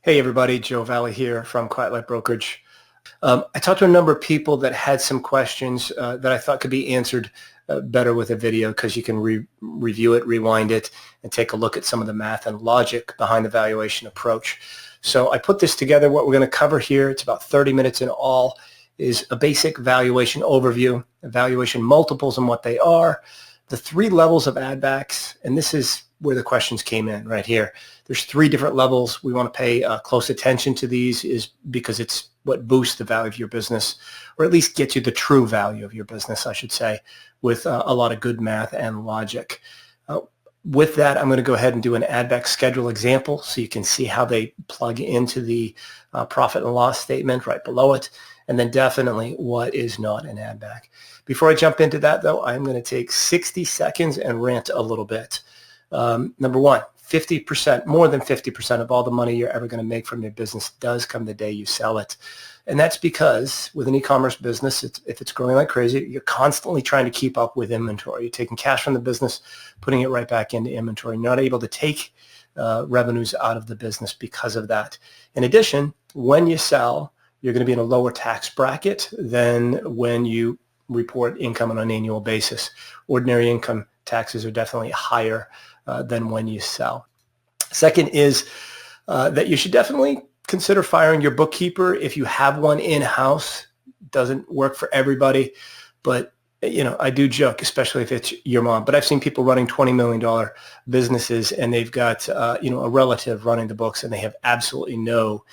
Hey everybody, Joe Valley here from Quiet Light Brokerage. I talked to a number of people that had some questions that I thought could be answered better with a video because you can review it, rewind it, and take a look at some of the math and logic behind the valuation approach. So I put this together. What we're going to cover here, it's about 30 minutes in all, is a basic valuation overview, valuation multiples and what they are, the three levels of add backs, and this is where the questions came in right here. There's three different levels. We want to pay close attention to these is because it's what boosts the value of your business, or at least gets you the true value of your business, I should say, with a lot of good math and logic. With that, I'm going to go ahead and do an add back schedule example so you can see how they plug into the profit and loss statement right below it, and then definitely what is not an add back. Before I jump into that, though, I'm going to take 60 seconds and rant a little bit. Number one, 50%, more than 50% of all the money you're ever going to make from your business does come the day you sell it. And that's because with an e-commerce business, if it's growing like crazy, you're constantly trying to keep up with inventory. You're taking cash from the business, putting it right back into inventory. You're not able to take revenues out of the business because of that. In addition, when you sell, you're going to be in a lower tax bracket than when you report income on an annual basis. Ordinary income taxes are definitely higher than when you sell. Second is that you should definitely consider firing your bookkeeper if you have one in-house. Doesn't work for everybody, but I do joke, especially if it's your mom. But I've seen people running $20 million businesses, and they've got a relative running the books, and they have absolutely no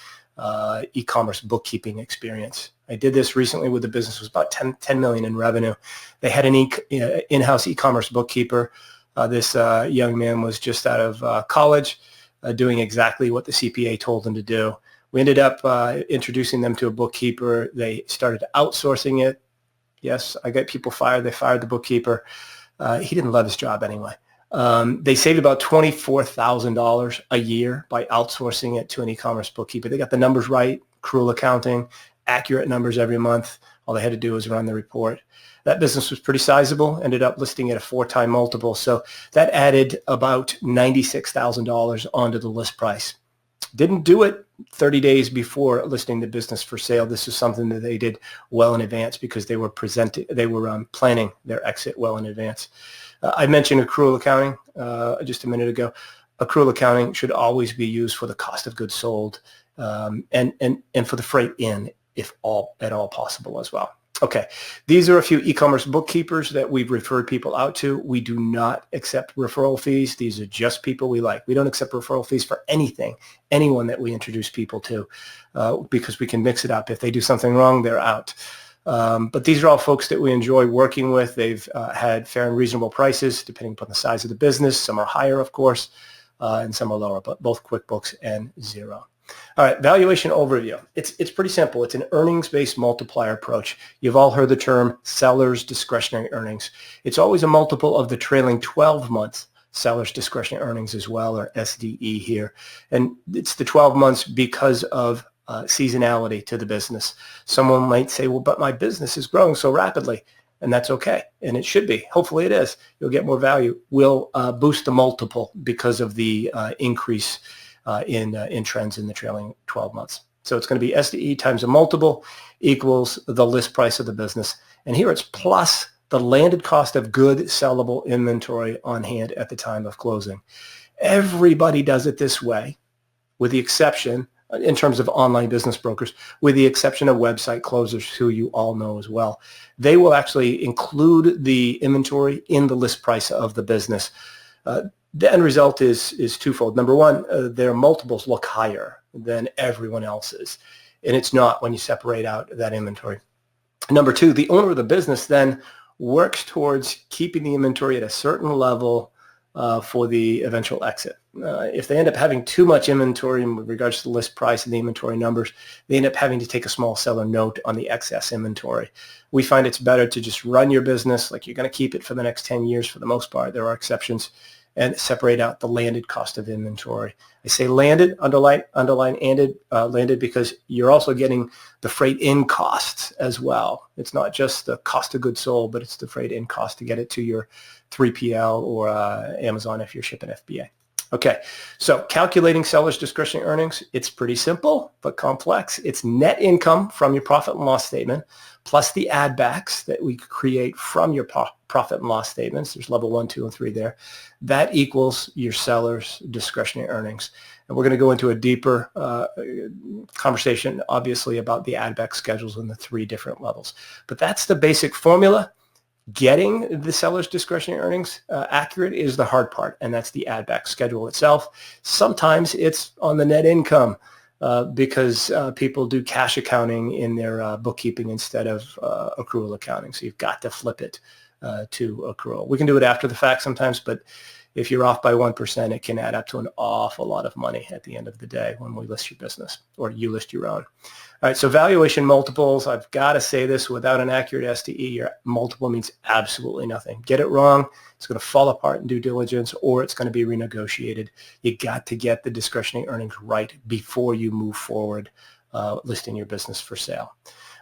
e-commerce bookkeeping experience. I did this recently with the business. It was about 10 million in revenue. They had an in-house e-commerce bookkeeper. This young man was just out of college, doing exactly what the CPA told him to do. We ended up introducing them to a bookkeeper. They started outsourcing it. Yes, I got people fired. They fired the bookkeeper. He didn't love his job anyway. They saved about $24,000 a year by outsourcing it to an e-commerce bookkeeper. They got the numbers right, accrual accounting, accurate numbers every month. All they had to do was run the report. That business was pretty sizable, ended up listing at a 4-time multiple. So that added about $96,000 onto the list price. Didn't do it 30 days before listing the business for sale. This is something that they did well in advance because they were planning their exit well in advance. I mentioned accrual accounting just a minute ago. Accrual accounting should always be used for the cost of goods sold and for the freight in, if at all possible as well. Okay, these are a few e-commerce bookkeepers that we've referred people out to. We do not accept referral fees. These are just people we like. We don't accept referral fees for anyone that we introduce people to because we can mix it up. If they do something wrong, they're out. But these are all folks that we enjoy working with. They've had fair and reasonable prices depending upon the size of the business. Some are higher, of course, and some are lower, but both QuickBooks and Xero. All right, valuation overview. It's pretty simple. It's an earnings-based multiplier approach. You've all heard the term seller's discretionary earnings. It's always a multiple of the trailing 12 months seller's discretionary earnings as well, or SDE here. And it's the 12 months because of seasonality to the business. Someone might say, well, but my business is growing so rapidly, and that's okay, and it should be. Hopefully it is. You'll get more value. We'll boost the multiple because of the increase in trends in the trailing 12 months. So it's going to be SDE times a multiple equals the list price of the business. And here it's plus the landed cost of good sellable inventory on hand at the time of closing. Everybody does it this way, with the exception, in terms of online business brokers, with the exception of website closers, who you all know as well. They will actually include the inventory in the list price of the business. The end result is twofold. Number one, their multiples look higher than everyone else's, and it's not when you separate out that inventory. Number two, the owner of the business then works towards keeping the inventory at a certain level for the eventual exit. If they end up having too much inventory in regards to the list price and the inventory numbers, they end up having to take a small seller note on the excess inventory. We find it's better to just run your business like you're going to keep it for the next 10 years for the most part. There are exceptions, and separate out the landed cost of inventory. I say landed, underline landed, because you're also getting the freight in costs as well. It's not just the cost of goods sold, but it's the freight in cost to get it to your 3PL or Amazon if you're shipping FBA. Okay, so calculating seller's discretionary earnings, it's pretty simple but complex. It's net income from your profit and loss statement plus the add backs that we create from your profit and loss statements. There's level 1, 2, and 3 there. That equals your seller's discretionary earnings. And we're going to go into a deeper conversation, obviously, about the add back schedules and the 3 different levels. But that's the basic formula. Getting the seller's discretionary earnings accurate is the hard part, and that's the add back schedule itself. Sometimes it's on the net income because people do cash accounting in their bookkeeping instead of accrual accounting. So you've got to flip it to accrual. We can do it after the fact sometimes, but if you're off by 1%, it can add up to an awful lot of money at the end of the day when we list your business or you list your own. All right, so valuation multiples, I've got to say this, without an accurate SDE, your multiple means absolutely nothing. Get it wrong, it's going to fall apart in due diligence, or it's going to be renegotiated. You got to get the discretionary earnings right before you move forward listing your business for sale.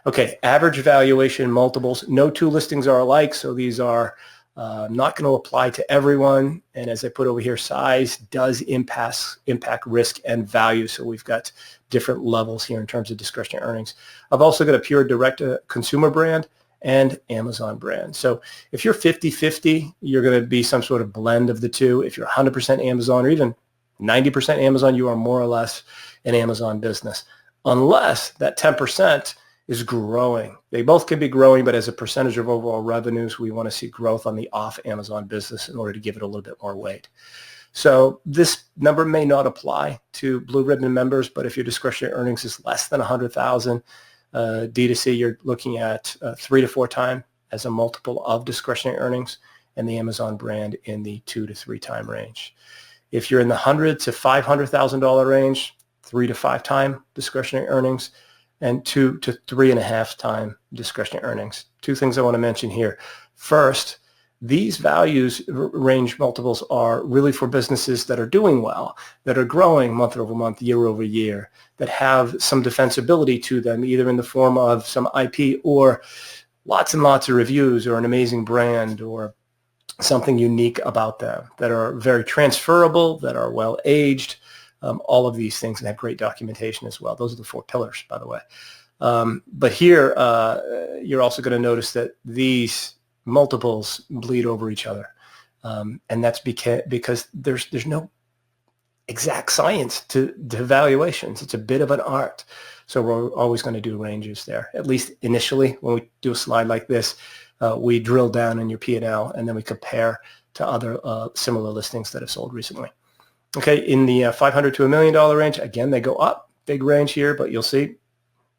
Okay, average valuation multiples. No 2 listings are alike, so these are not going to apply to everyone. And as I put over here, size does impact risk and value. So we've got different levels here in terms of discretionary earnings. I've also got a pure direct-to-consumer brand and Amazon brand. So if you're 50-50, you're going to be some sort of blend of the two. If you're 100% Amazon or even 90% Amazon, you are more or less an Amazon business, unless that 10% is growing. They both can be growing, but as a percentage of overall revenues, we want to see growth on the off Amazon business in order to give it a little bit more weight. So this number may not apply to Blue Ribbon members, but if your discretionary earnings is less than 100,000, D2C, you're looking at 3 to 4 times as a multiple of discretionary earnings, and the Amazon brand in the 2 to 3 time range. If you're in the $100,000 to $500,000 range, 3 to 5 time discretionary earnings, and 2 to 3.5 time discretionary earnings. 2 things I want to mention here. First, these values range multiples are really for businesses that are doing well, that are growing month over month, year over year, that have some defensibility to them, either in the form of some IP or lots and lots of reviews or an amazing brand or something unique about them, that are very transferable, that are well aged, all of these things, and have great documentation as well. Those are the 4 pillars, by the way. But here, you're also going to notice that these multiples bleed over each other. And that's because there's no exact science to valuations. It's a bit of an art. So we're always going to do ranges there, at least initially. When we do a slide like this, we drill down in your P&L, and then we compare to other similar listings that have sold recently. Okay, in the $500,000 to $1 million range, again, they go up. Big range here, but you'll see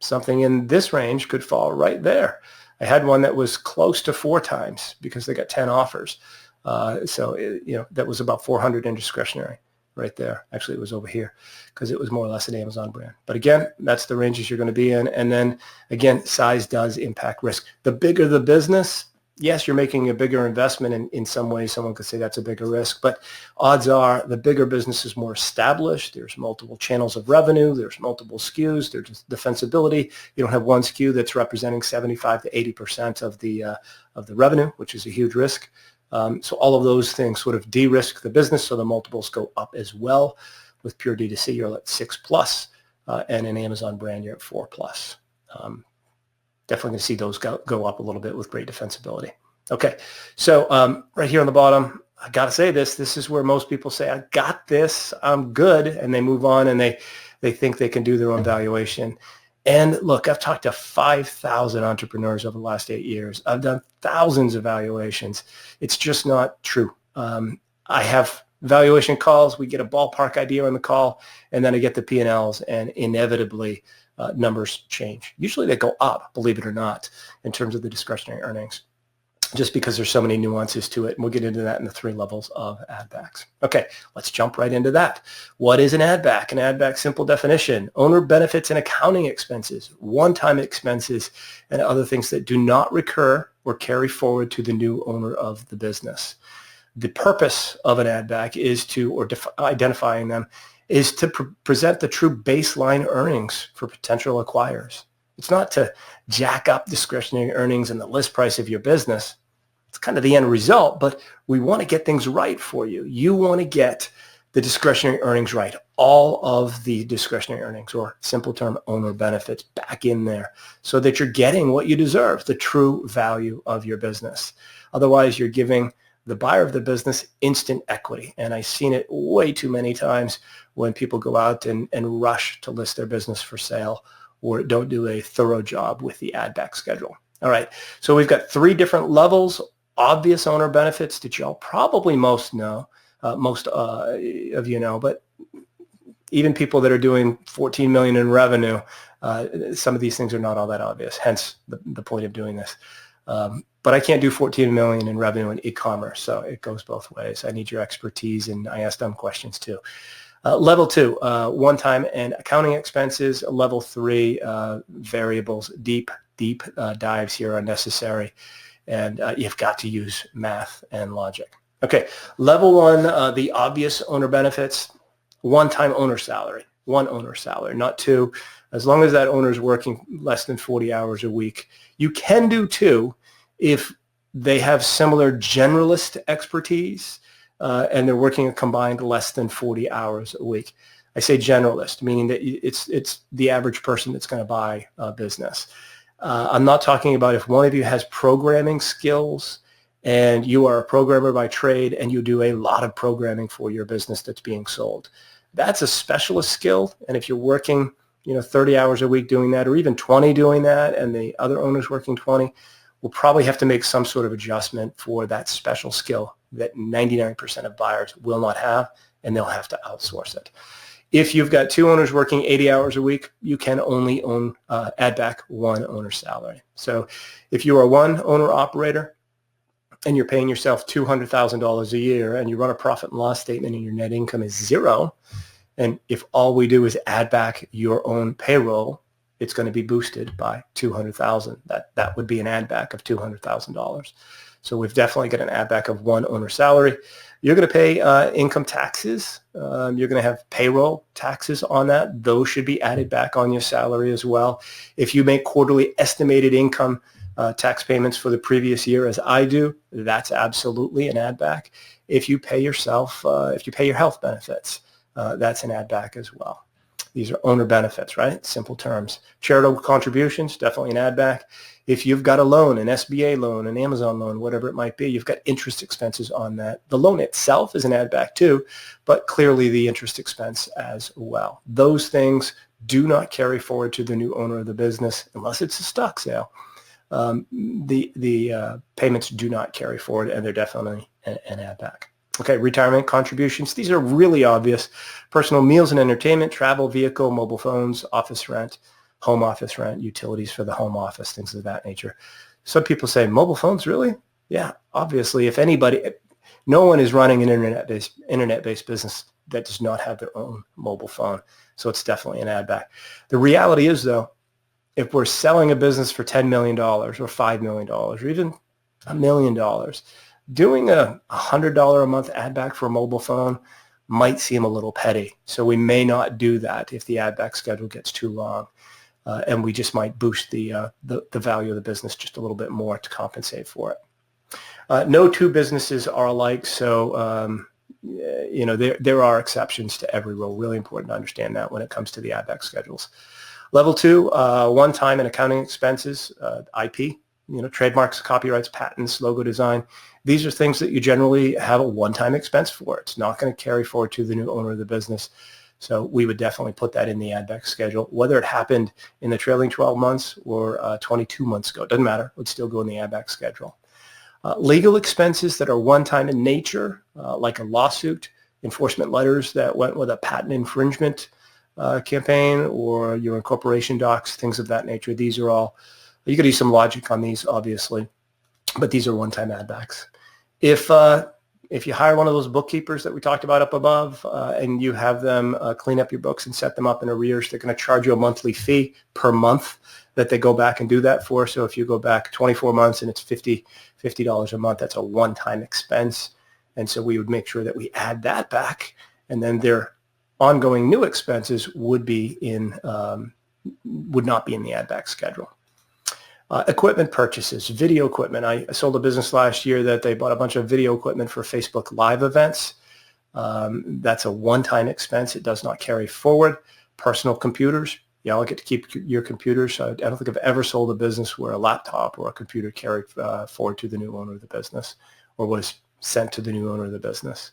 something in this range could fall right there. I had one that was close to 4 times because they got 10 offers. That was about 400 in discretionary right there. Actually, it was over here because it was more or less an Amazon brand. But again, that's the ranges you're going to be in. And then, again, size does impact risk. The bigger the business, yes, you're making a bigger investment. In some ways, someone could say that's a bigger risk. But odds are the bigger business is more established. There's multiple channels of revenue. There's multiple SKUs. There's defensibility. You don't have one SKU that's representing 75 to 80% of the revenue, which is a huge risk. So all of those things sort of de-risk the business, so the multiples go up as well. With pure D2C, you're at 6+, and an Amazon brand, you're at 4+. Definitely going to see those go up a little bit with great defensibility. Okay, so right here on the bottom, I got to say this is where most people say, I got this, I'm good, and they move on and they think they can do their own valuation. And look, I've talked to 5,000 entrepreneurs over the last 8 years. I've done thousands of valuations. It's just not true. I have valuation calls. We get a ballpark idea on the call, and then I get the P&Ls, and inevitably numbers change. Usually they go up, believe it or not, in terms of the discretionary earnings, just because there's so many nuances to it. And we'll get into that in the 3 levels of add backs. Okay, let's jump right into that. What is an add back? An add back, simple definition: owner benefits and accounting expenses, one-time expenses, and other things that do not recur or carry forward to the new owner of the business. The purpose of an add back is to, or identifying them, is to present the true baseline earnings for potential acquirers. It's not to jack up discretionary earnings and the list price of your business. It's kind of the end result, but we want to get things right for you. You want to get the discretionary earnings right. All of the discretionary earnings, or simple term, owner benefits, back in there so that you're getting what you deserve, the true value of your business. Otherwise, you're giving the buyer of the business instant equity. And I've seen it way too many times when people go out and rush to list their business for sale or don't do a thorough job with the add back schedule. All right, so we've got 3 different levels, obvious owner benefits that y'all probably most know, most of you know, but even people that are doing 14 million in revenue, some of these things are not all that obvious, hence the point of doing this. But I can't do 14 million in revenue in e-commerce, so it goes both ways. I need your expertise, and I ask them questions too. Level 2, one-time and accounting expenses. Level 3, variables. Deep dives here are necessary, and you've got to use math and logic. Okay, level 1, the obvious owner benefits. One-time owner salary. 1 owner salary, not 2. As long as that owner is working less than 40 hours a week. You can do 2 if they have similar generalist expertise and they're working a combined less than 40 hours a week. I say generalist, meaning that it's the average person that's going to buy a business. I'm not talking about if one of you has programming skills and you are a programmer by trade and you do a lot of programming for your business that's being sold. That's a specialist skill, and if you're working 30 hours a week doing that, or even 20 doing that, and the other owner's working 20, we'll probably have to make some sort of adjustment for that special skill that 99% of buyers will not have, and they'll have to outsource it. If you've got 2 owners working 80 hours a week, you can only add back 1 owner salary. So if you are 1 owner operator and you're paying yourself $200,000 a year and you run a profit and loss statement and your net income is 0, and if all we do is add back your own payroll, it's going to be boosted by $200,000. That would be an add back of $200,000. So we've definitely got an add back of 1 owner salary. You're going to pay income taxes. You're going to have payroll taxes on that. Those should be added back on your salary as well. If you make quarterly estimated income tax payments for the previous year, as I do, that's absolutely an add back. If you pay yourself, if you pay your health benefits, that's an add back as well. These are owner benefits, right? Simple terms. Charitable contributions, definitely an add back. If you've got a loan, an SBA loan, an Amazon loan, whatever it might be, you've got interest expenses on that. The loan itself is an add back too, but clearly the interest expense as well. Those things do not carry forward to the new owner of the business unless it's a stock sale. The payments do not carry forward, and they're definitely an add back. Okay, retirement contributions. These are really obvious. Personal meals and entertainment, travel, vehicle, mobile phones, office rent, home office rent, utilities for the home office, things of that nature. Some people say, mobile phones, really? Yeah, obviously, if anybody, no one is running an internet-based business that does not have their own mobile phone. So it's definitely an add back. The reality is, though, if we're selling a business for $10 million or $5 million or even $1 million, doing a $100 a month add back for a mobile phone might seem a little petty. So we may not do that if the add back schedule gets too long. And we just might boost the value of the business just a little bit more to compensate for it. No 2 businesses are alike, so there are exceptions to every rule. Really important to understand that when it comes to the add back schedules. Level 2, one-time and accounting expenses, IP, trademarks, copyrights, patents, logo design. These are things that you generally have a one-time expense for. It's not going to carry forward to the new owner of the business. So we would definitely put that in the add back schedule. Whether it happened in the trailing 12 months or 22 months ago, it doesn't matter. It would still go in the add back schedule. Legal expenses that are one-time in nature, like a lawsuit, enforcement letters that went with a patent infringement campaign, or your incorporation docs, things of that nature. These are all, you could use some logic on these, obviously, but these are one-time add backs. If you hire one of those bookkeepers that we talked about up above and you have them clean up your books and set them up in arrears, they're going to charge you a monthly fee per month that they go back and do that for. So if you go back 24 months and it's $50 a month, that's a one-time expense. And so we would make sure that we add that back, and then their ongoing new expenses would not be in the add back schedule. Equipment purchases, video equipment. I sold a business last year that they bought a bunch of video equipment for Facebook Live events. That's a one-time expense. It does not carry forward. Personal computers, you all get to keep your computers. I don't think I've ever sold a business where a laptop or a computer carried forward to the new owner of the business or was sent to the new owner of the business.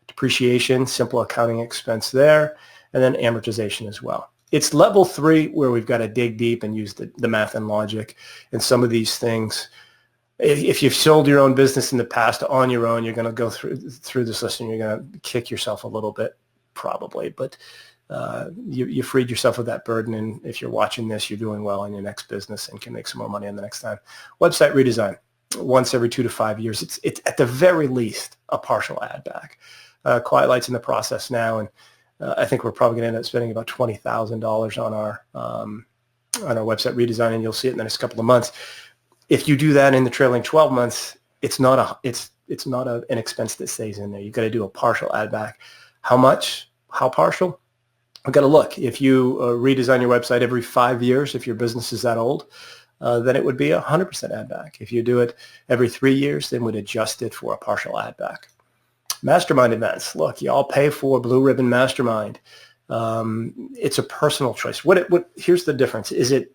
Depreciation, simple accounting expense there, and then amortization as well. It's level 3 where we've got to dig deep and use the math and logic. And some of these things, if you've sold your own business in the past on your own, you're going to go through this list and you're going to kick yourself a little bit, probably. But you freed yourself of that burden, and if you're watching this, you're doing well in your next business and can make some more money on the next time. Website redesign, once every 2 to 5 years. It's at the very least a partial add back. Quiet Light's in the process now, and I think we're probably going to end up spending about $20,000 on our website redesign, and you'll see it in the next couple of months. If you do that in the trailing 12 months, it's not an expense that stays in there. You've got to do a partial add back. How much? How partial? I've got to look. If you redesign your website every 5 years, if your business is that old, then it would be 100% add back. If you do it every 3 years, then we'd adjust it for a partial add back. Mastermind events. Look, you all pay for Blue Ribbon Mastermind. It's a personal choice. Here's the difference. Is it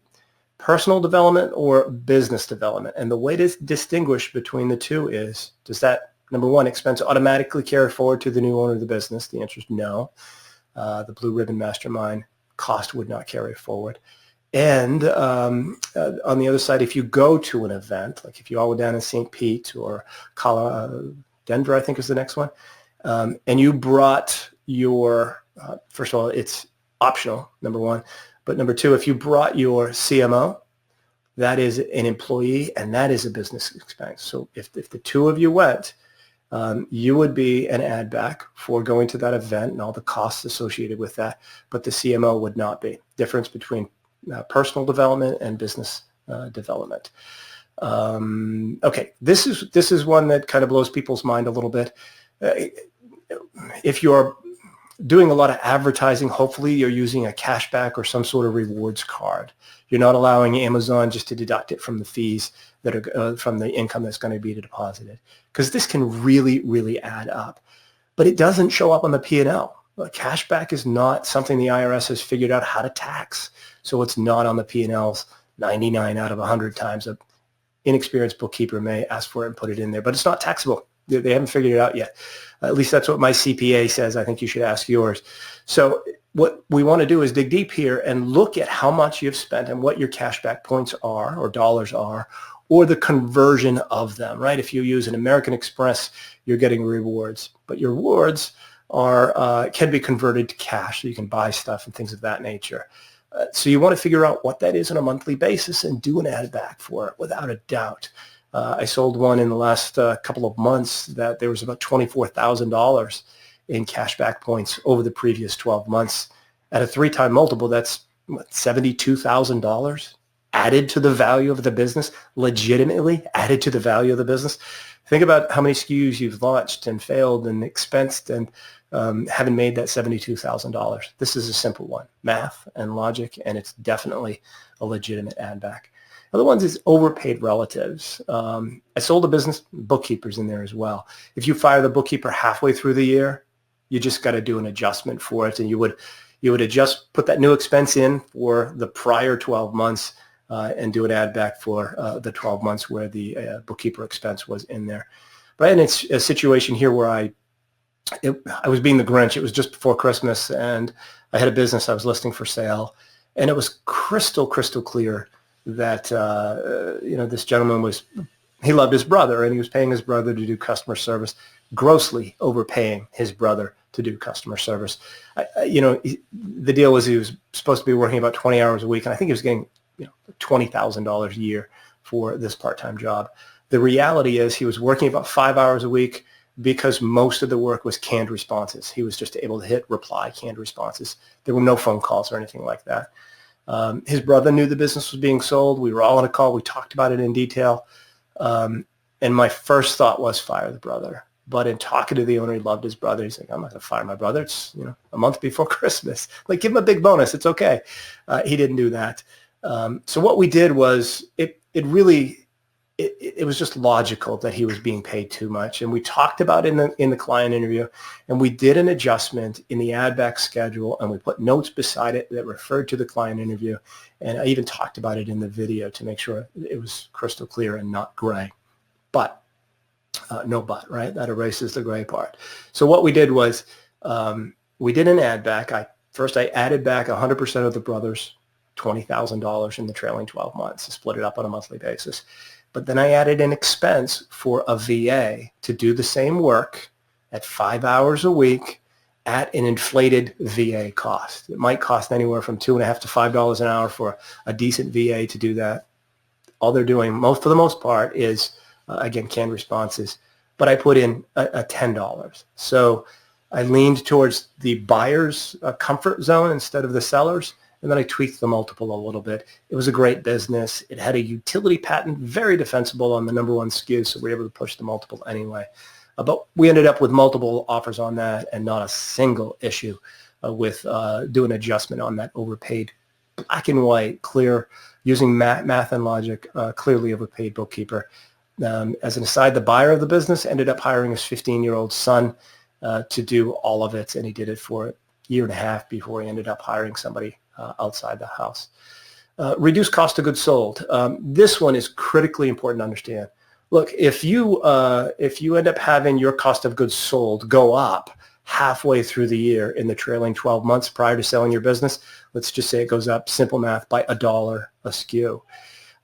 personal development or business development? And the way to distinguish between the two is, does that, number one, expense automatically carry forward to the new owner of the business? The answer is no. The Blue Ribbon Mastermind cost would not carry forward. And on the other side, if you go to an event, like if you all were down in St. Pete or Denver, I think is the next one, and you brought your, first of all, it's optional, number one. But number two, if you brought your CMO, that is an employee and that is a business expense. So if the two of you went, you would be an add back for going to that event and all the costs associated with that, but the CMO would not be. Difference between personal development and business development. Okay, this is one that kind of blows people's mind a little bit. If you're doing a lot of advertising, hopefully you're using a cashback or some sort of rewards card. You're not allowing Amazon just to deduct it from the fees that are from the income that's going to be deposited, because this can really, really add up. But it doesn't show up on the P&L. Cashback is not something the IRS has figured out how to tax, so it's not on the P&Ls 99 out of 100 times. An inexperienced bookkeeper may ask for it and put it in there, but it's not taxable. They haven't figured it out yet. At least that's what my CPA says. I think you should ask yours. So what we want to do is dig deep here and look at how much you've spent and what your cashback points are or dollars are, or the conversion of them, right? If you use an American Express, you're getting rewards, but your rewards are can be converted to cash, so you can buy stuff and things of that nature. So you want to figure out what that is on a monthly basis and do an add back for it without a doubt. I sold one in the last couple of months that there was about $24,000 in cashback points over the previous 12 months. At a 3-time multiple, that's $72,000 added to the value of the business, legitimately added to the value of the business. Think about how many SKUs you've launched and failed and expensed and haven't made that $72,000. This is a simple one, math and logic, and it's definitely a legitimate add back. Other ones is overpaid relatives. I sold a business, bookkeepers in there as well. If you fire the bookkeeper halfway through the year, you just got to do an adjustment for it, and you would put that new expense in for the prior 12 months and do an add back for the 12 months where the bookkeeper expense was in there. But and it's a situation here where I was being the Grinch. It was just before Christmas, and I had a business I was listing for sale, and it was crystal clear that this gentleman he loved his brother, and he was paying his brother to do customer service, grossly overpaying his brother to do customer service. The deal was he was supposed to be working about 20 hours a week, and I think he was getting $20,000 a year for this part-time job. The reality is he was working about 5 hours a week because most of the work was canned responses. He was just able to hit reply canned responses. There were no phone calls or anything like that. His brother knew the business was being sold. We were all on a call. We talked about it in detail. And my first thought was fire the brother. But in talking to the owner, he loved his brother. He's like, I'm not going to fire my brother. It's a month before Christmas. Like, give him a big bonus. It's okay. He didn't do that. So what we did was it really it was just logical that he was being paid too much. And we talked about it in the client interview, and we did an adjustment in the ad back schedule, and we put notes beside it that referred to the client interview. And I even talked about it in the video to make sure it was crystal clear and not gray. But no but, right? That erases the gray part. So what we did was we did an ad back. First, I added back 100% of the brothers, $20,000 in the trailing 12 months, split it up on a monthly basis. But then I added an expense for a VA to do the same work at 5 hours a week at an inflated VA cost. It might cost anywhere from $2.50 to $5 an hour for a decent VA to do that. All they're doing, for the most part, is, again, canned responses. But I put in a $10. So I leaned towards the buyer's comfort zone instead of the seller's. And then I tweaked the multiple a little bit. It was a great business. It had a utility patent, very defensible on the number one SKU, so we were able to push the multiple anyway. But we ended up with multiple offers on that and not a single issue with doing adjustment on that overpaid, black and white, clear, using math and logic, clearly overpaid bookkeeper. As an aside, the buyer of the business ended up hiring his 15-year-old son to do all of it, and he did it for a year and a half before he ended up hiring somebody outside the house. Reduce cost of goods sold. This one is critically important to understand. Look, if you end up having your cost of goods sold go up halfway through the year in the trailing 12 months prior to selling your business, let's just say it goes up, simple math, by $1 a SKU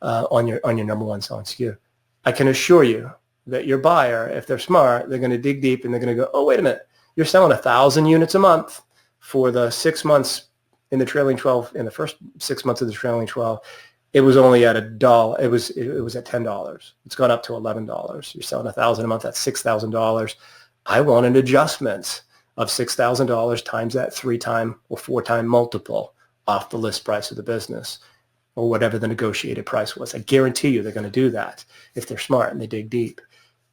on your number one selling SKU. I can assure you that your buyer, if they're smart, they're going to dig deep and they're going to go, oh, wait a minute, you're selling 1,000 units a month for the 6 months in the trailing 12, in the first 6 months of the trailing 12, it was only at $1. It was at $10. It's gone up to $11. You're selling 1,000 a month. That's $6,000. I want an adjustment of $6,000 times that 3-time or 4-time multiple off the list price of the business, or whatever the negotiated price was. I guarantee you they're going to do that if they're smart and they dig deep.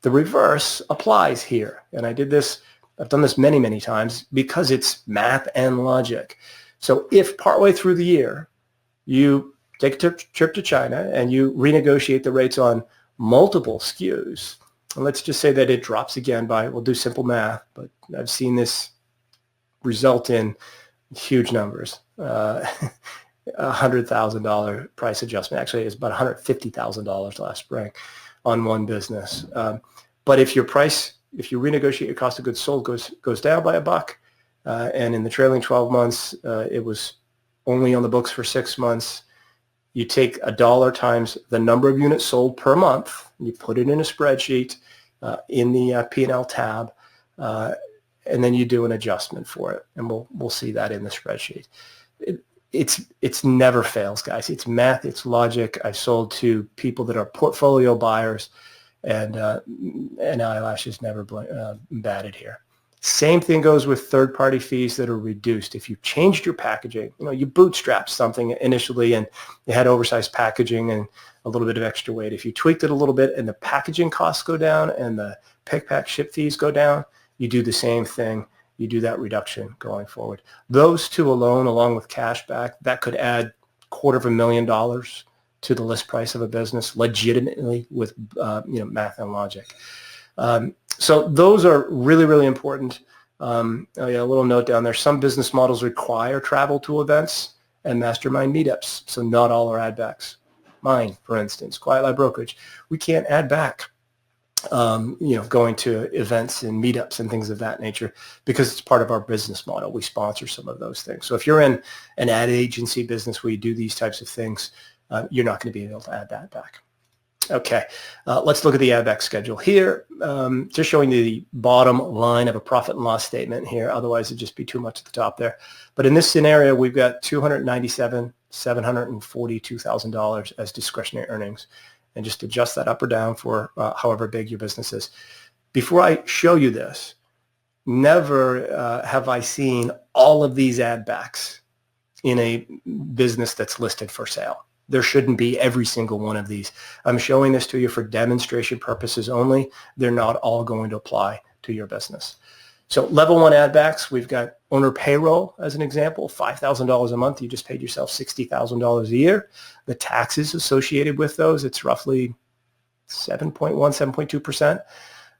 The reverse applies here, and I've done this many, many times because it's math and logic. So if partway through the year you take a trip to China and you renegotiate the rates on multiple SKUs, and let's just say that it drops again we'll do simple math, but I've seen this result in huge numbers, $100,000 price adjustment. Actually, it's about $150,000 last spring on one business. But if you renegotiate your cost of goods sold goes down by $1, and in the trailing 12 months, it was only on the books for 6 months. You take $1 times the number of units sold per month, and you put it in a spreadsheet in the P&L tab, and then you do an adjustment for it, and we'll see that in the spreadsheet. It's never fails, guys. It's math, it's logic. I've sold to people that are portfolio buyers, and eyelashes never batted here. Same thing goes with third-party fees that are reduced. If you changed your packaging, you bootstrapped something initially and you had oversized packaging and a little bit of extra weight. If you tweaked it a little bit and the packaging costs go down and the pick, pack, ship fees go down, you do the same thing. You do that reduction going forward. Those two alone, along with cash back, that could add $250,000 to the list price of a business legitimately with math and logic. So those are really, really important. A little note down there. Some business models require travel to events and mastermind meetups. So not all are add backs. Mine, for instance, Quiet Live Brokerage, we can't add back, going to events and meetups and things of that nature because it's part of our business model. We sponsor some of those things. So if you're in an ad agency business where you do these types of things, you're not going to be able to add that back. Okay, let's look at the add back schedule here. Just showing you the bottom line of a profit and loss statement here. Otherwise, it'd just be too much at the top there. But in this scenario, we've got $297,742,000 as discretionary earnings. And just adjust that up or down for however big your business is. Before I show you this, never have I seen all of these add backs in a business that's listed for sale. There shouldn't be every single one of these. I'm showing this to you for demonstration purposes only. They're not all going to apply to your business. So level 1 add backs, we've got owner payroll as an example, $5,000 a month. You just paid yourself $60,000 a year. The taxes associated with those, it's roughly 7.1,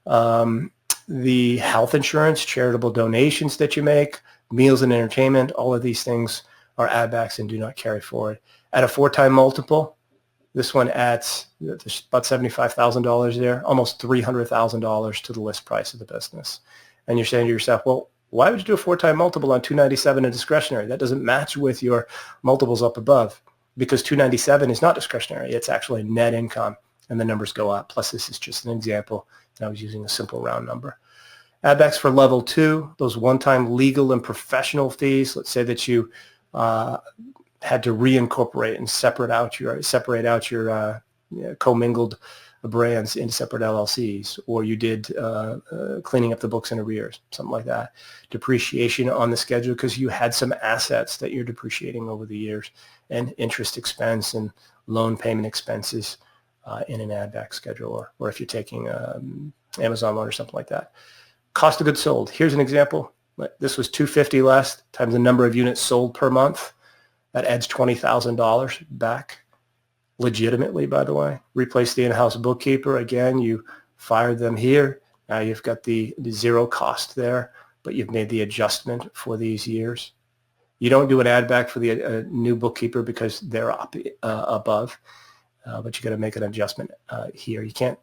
7.2%. The health insurance, charitable donations that you make, meals and entertainment, all of these things are add backs and do not carry forward. At a 4-time multiple, this one adds about $75,000 there, almost $300,000 to the list price of the business. And you're saying to yourself, well, why would you do a 4-time multiple on 297 in discretionary? That doesn't match with your multiples up above, because 297 is not discretionary. It's actually net income, and the numbers go up. Plus, this is just an example. I was using a simple round number. Add backs for level 2, those one-time legal and professional fees. Let's say that you had to reincorporate and separate out your commingled brands into separate LLCs, or you did cleaning up the books in arrears, something like that. Depreciation on the schedule because you had some assets that you're depreciating over the years, and interest expense and loan payment expenses in an add back schedule, or if you're taking Amazon loan or something like that. Cost of goods sold. Here's an example. This was $250 less times the number of units sold per month. That adds $20,000 back legitimately, by the way. Replace the in-house bookkeeper. Again, you fired them here. Now you've got the zero cost there, but you've made the adjustment for these years. You don't do an add back for the new bookkeeper because they're up above, but you got to make an adjustment here. You can't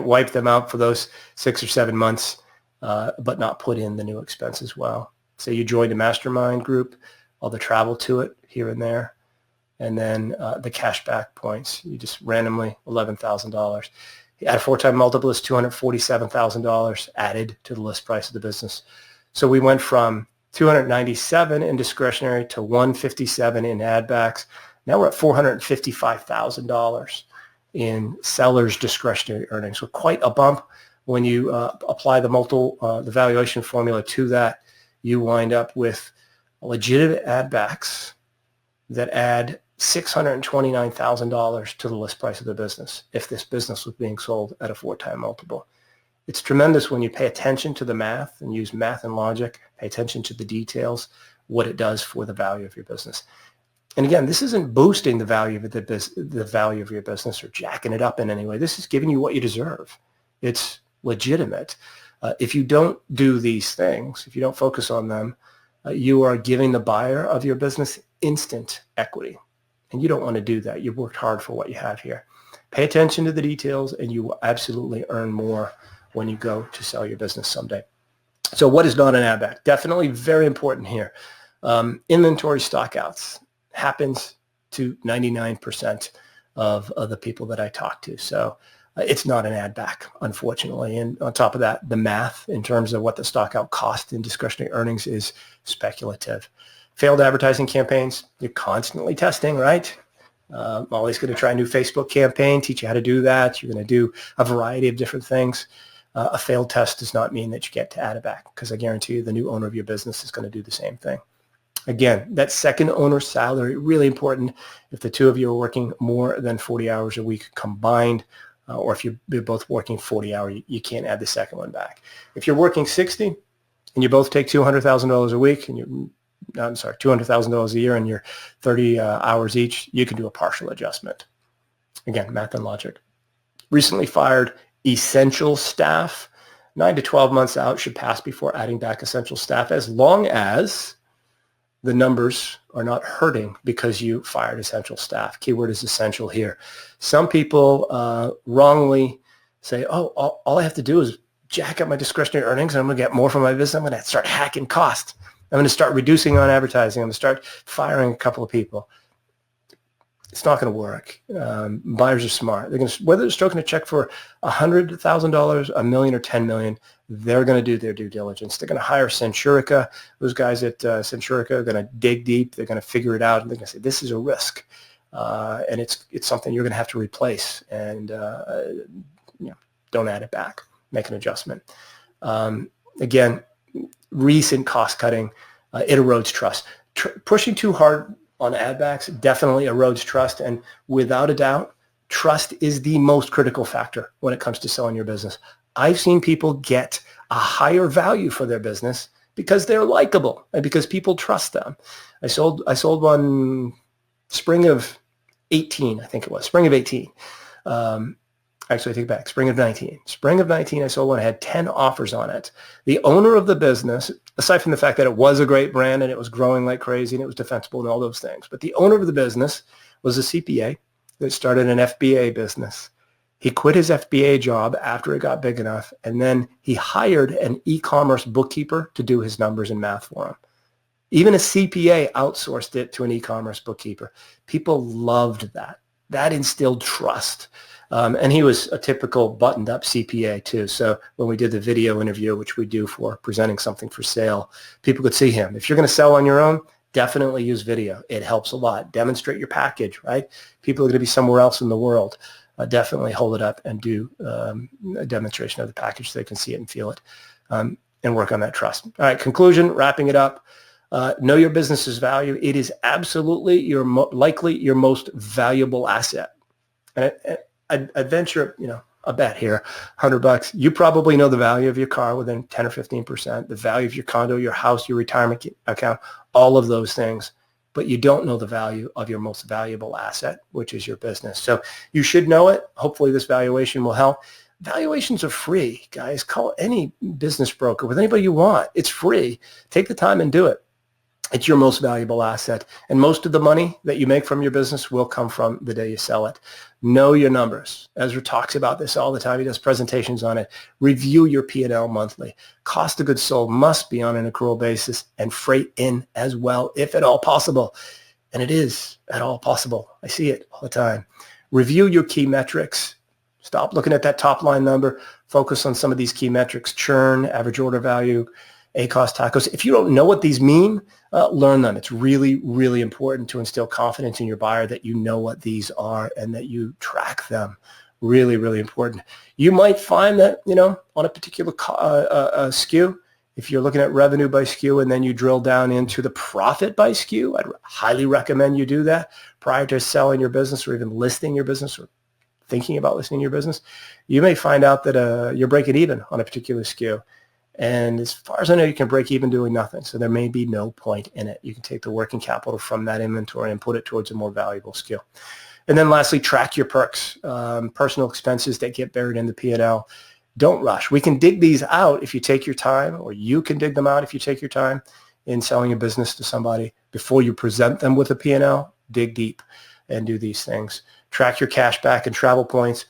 wipe them out for those 6 or 7 months, but not put in the new expense as well. So you joined a mastermind group, all the travel to it here and there, and then the cash back points. You just randomly $11,000. At a 4-time multiple is $247,000 added to the list price of the business. So we went from $297 in discretionary to $157 in add backs. Now we're at $455,000 in seller's discretionary earnings. So quite a bump. When you apply the valuation formula to that, you wind up with legitimate add backs that add $629,000 to the list price of the business if this business was being sold at a 4-time multiple. It's tremendous when you pay attention to the math and use math and logic, pay attention to the details, what it does for the value of your business. And again, this isn't boosting the value of the value of your business or jacking it up in any way. This is giving you what you deserve. It's legitimate. If you don't do these things, if you don't focus on them, you are giving the buyer of your business instant equity. And you don't want to do that. You've worked hard for what you have here. Pay attention to the details, and you will absolutely earn more when you go to sell your business someday. So what is not an add back? Definitely very important here. Inventory stockouts happens to 99% of the people that I talk to. So it's not an add back, unfortunately. And on top of that, the math in terms of what the stockout cost in discretionary earnings is speculative. Failed advertising campaigns, you're constantly testing, right? Always going to try a new Facebook campaign, teach you how to do that. You're going to do a variety of different things. A failed test does not mean that you get to add it back, because I guarantee you the new owner of your business is going to do the same thing. Again, that second owner's salary, really important. If the two of you are working more than 40 hours a week combined, or if you're both working 40 hours, you can't add the second one back. If you're working 60 and you both take $200,000 a week, and $200,000 a year, and you're 30 hours each, you can do a partial adjustment. Again, math and logic. Recently fired essential staff. 9 to 12 months out should pass before adding back essential staff, as long as the numbers are not hurting because you fired essential staff. Keyword is essential here. Some people wrongly say, oh, all I have to do is jack up my discretionary earnings and I'm going to get more from my business. I'm going to start hacking costs. I'm going to start reducing on advertising. I'm going to start firing a couple of people. It's not going to work. Buyers are smart. They're going to, whether they're stroking a check for $100,000, $1 million, or $10 million, they're going to do their due diligence. They're going to hire Centurica. Those guys at Centurica are going to dig deep. They're going to figure it out, and they're going to say, this is a risk, and it's something you're going to have to replace, and don't add it back. Make an adjustment. Again, recent cost cutting, it erodes trust. Pushing too hard on add backs definitely erodes trust, and without a doubt, trust is the most critical factor when it comes to selling your business. I've seen people get a higher value for their business because they're likable and because people trust them. I sold one spring of 18, I think it was, spring of 18. Actually, I take it back. Spring of 19. Spring of 19, I sold one. I had 10 offers on it. The owner of the business, aside from the fact that it was a great brand and it was growing like crazy and it was defensible and all those things, but the owner of the business was a CPA that started an FBA business. He quit his FBA job after it got big enough, and then he hired an e-commerce bookkeeper to do his numbers and math for him. Even a CPA outsourced it to an e-commerce bookkeeper. People loved that. That instilled trust. And he was a typical buttoned-up CPA too. So when we did the video interview, which we do for presenting something for sale, people could see him. If you're going to sell on your own, definitely use video. It helps a lot. Demonstrate your package, right? People are going to be somewhere else in the world. Definitely hold it up and do a demonstration of the package so they can see it and feel it, and work on that trust. All right, conclusion, wrapping it up. Know your business's value. It is absolutely likely your most valuable asset. And I'd venture, a bet here, $100. You probably know the value of your car within 10 or 15%, the value of your condo, your house, your retirement account, all of those things. But you don't know the value of your most valuable asset, which is your business. So you should know it. Hopefully this valuation will help. Valuations are free, guys. Call any business broker with anybody you want. It's free. Take the time and do it. It's your most valuable asset. And most of the money that you make from your business will come from the day you sell it. Know your numbers. Ezra talks about this all the time. He does presentations on it. Review your P&L monthly. Cost of goods sold must be on an accrual basis, and freight in as well, if at all possible. And it is at all possible. I see it all the time. Review your key metrics. Stop looking at that top line number. Focus on some of these key metrics: churn, average order value, ACoS, TACoS. If you don't know what these mean, learn them. It's really, really important to instill confidence in your buyer that you know what these are and that you track them. Really, really important. You might find that, on a particular SKU, if you're looking at revenue by SKU and then you drill down into the profit by SKU, I'd highly recommend you do that prior to selling your business or even listing your business or thinking about listing your business. You may find out that you're breaking even on a particular SKU. And as far as I know, you can break even doing nothing. So there may be no point in it. You can take the working capital from that inventory and put it towards a more valuable skill. And then lastly, track your perks, personal expenses that get buried in the P&L. Don't rush. We can dig these out if you take your time, or you can dig them out if you take your time in selling a business to somebody. Before you present them with a P&L, dig deep and do these things. Track your cash back and travel points.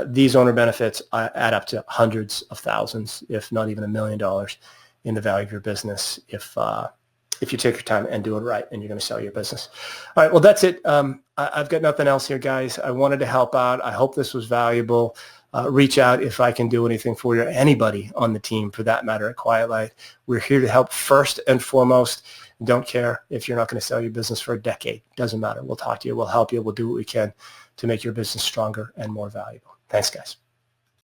These owner benefits add up to hundreds of thousands, if not even $1 million in the value of your business if you take your time and do it right and you're going to sell your business. All right, well, that's it. I've got nothing else here, guys. I wanted to help out. I hope this was valuable. Reach out if I can do anything for you, or anybody on the team for that matter at QuietLight. We're here to help first and foremost. Don't care if you're not going to sell your business for a decade. Doesn't matter. We'll talk to you. We'll help you. We'll do what we can to make your business stronger and more valuable. Thanks, guys.